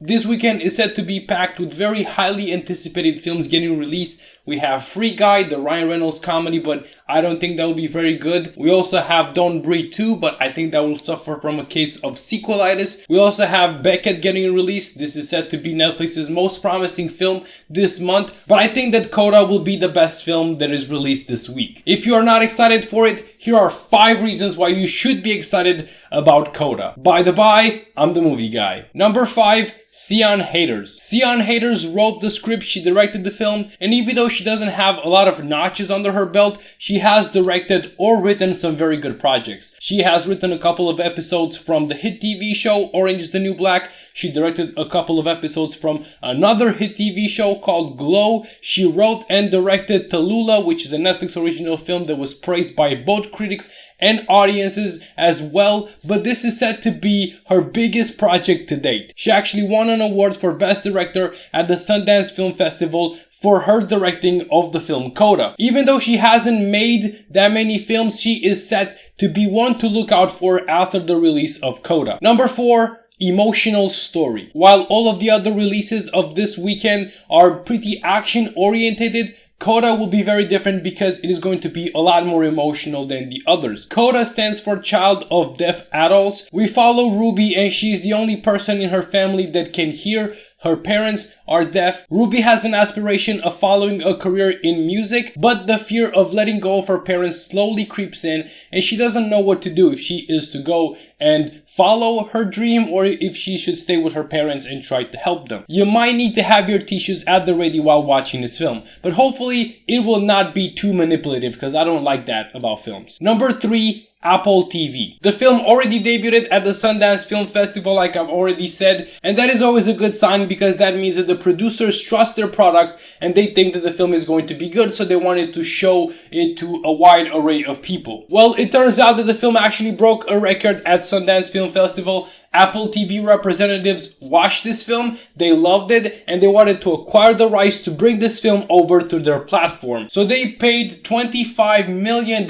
This weekend is set to be packed with very highly anticipated films getting released. We have Free Guy, the Ryan Reynolds comedy, but I don't think that will be very good. We also have Don't Breathe 2, but I think that will suffer from a case of sequelitis. We also have Beckett getting released. This is set to be Netflix's most promising film this month, but I think that CODA will be the best film that is released this week. If you are not excited for it, here are 5 reasons why you should be excited about CODA. By the by, I'm the movie guy. Number 5. Theon Haters. Theon Haters wrote the script, she directed the film, and even though she doesn't have a lot of notches under her belt, she has directed or written some very good projects. She has written a couple of episodes from the hit TV show Orange is the New Black. She directed a couple of episodes from another hit TV show called Glow. She wrote and directed Tallulah, which is a Netflix original film that was praised by both critics and audiences as well, but this is said to be her biggest project to date. She actually won an award for Best Director at the Sundance Film Festival for her directing of the film CODA. Even though she hasn't made that many films, she is set to be one to look out for after the release of CODA. Number 4. Emotional story. While all of the other releases of this weekend are pretty action oriented, CODA will be very different because it is going to be a lot more emotional than the others. CODA stands for Child of Deaf Adults. We follow Ruby, and she is the only person in her family that can hear. Her parents are deaf. Ruby has an aspiration of following a career in music, but the fear of letting go of her parents slowly creeps in, and she doesn't know what to do, if she is to go and follow her dream or if she should stay with her parents and try to help them. You might need to have your tissues at the ready while watching this film, but hopefully it will not be too manipulative because I don't like that about films. Number 3. Apple TV. The film already debuted at the Sundance Film Festival, like I've already said, and that is always a good sign because that means that the producers trust their product and they think that the film is going to be good, so they wanted to show it to a wide array of people. Well, it turns out that the film actually broke a record at Sundance Film Festival. Apple TV representatives watched this film, they loved it, and they wanted to acquire the rights to bring this film over to their platform. So they paid $25 million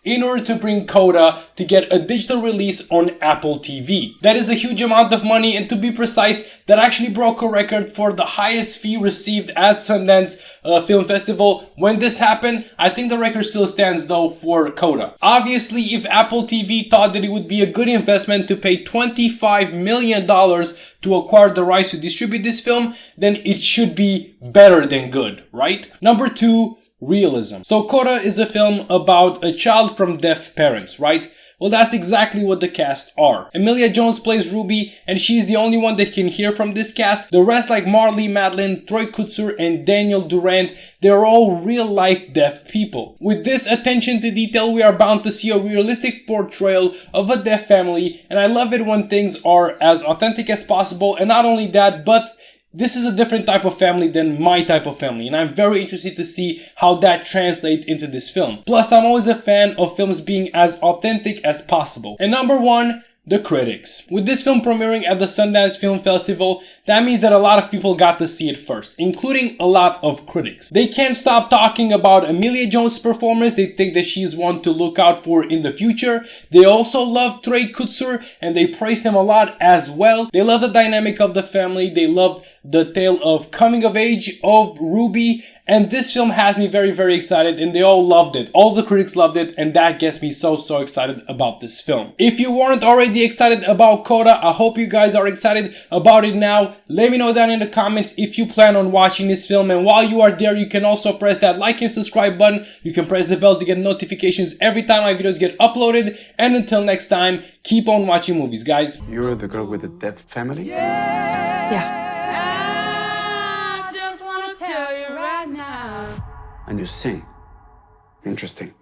in order to bring CODA to get a digital release on Apple TV. That is a huge amount of money, and to be precise, that actually broke a record for the highest fee received at Sundance Film Festival. When this happened, I think the record still stands though for CODA. Obviously, if Apple TV thought that it would be a good investment to pay $25 million to acquire the rights to distribute this film, then it should be better than good, right? Number 2. Realism. So CODA is a film about a child from deaf parents, right? Well, that's exactly what the cast are. Emilia Jones plays Ruby, and she's the only one that can hear from this cast. The rest, like Marlee Matlin, Troy Kutzer, and Daniel Durant, they're all real-life deaf people. With this attention to detail, we are bound to see a realistic portrayal of a deaf family, and I love it when things are as authentic as possible, and not only that, but this is a different type of family than my type of family, and I'm very interested to see how that translates into this film. Plus, I'm always a fan of films being as authentic as possible. And number 1, the critics. With this film premiering at the Sundance Film Festival, that means that a lot of people got to see it first, including a lot of critics. They can't stop talking about Emilia Jones' performance. They think that she's one to look out for in the future. They also love Troy Kutzer, and they praised him a lot as well. They love the dynamic of the family. They loved the tale of coming of age of Ruby, and this film has me very, very excited, and they all loved it. All the critics loved it, and that gets me so excited about this film. If you weren't already excited about CODA, I hope you guys are excited about it now. Let me know down in the comments if you plan on watching this film, and while you are there, you can also press that like and subscribe button. You can press the bell to get notifications every time my videos get uploaded, and until next time, keep on watching movies, guys. You're the girl with the deaf family? Yeah. And you sing. Interesting.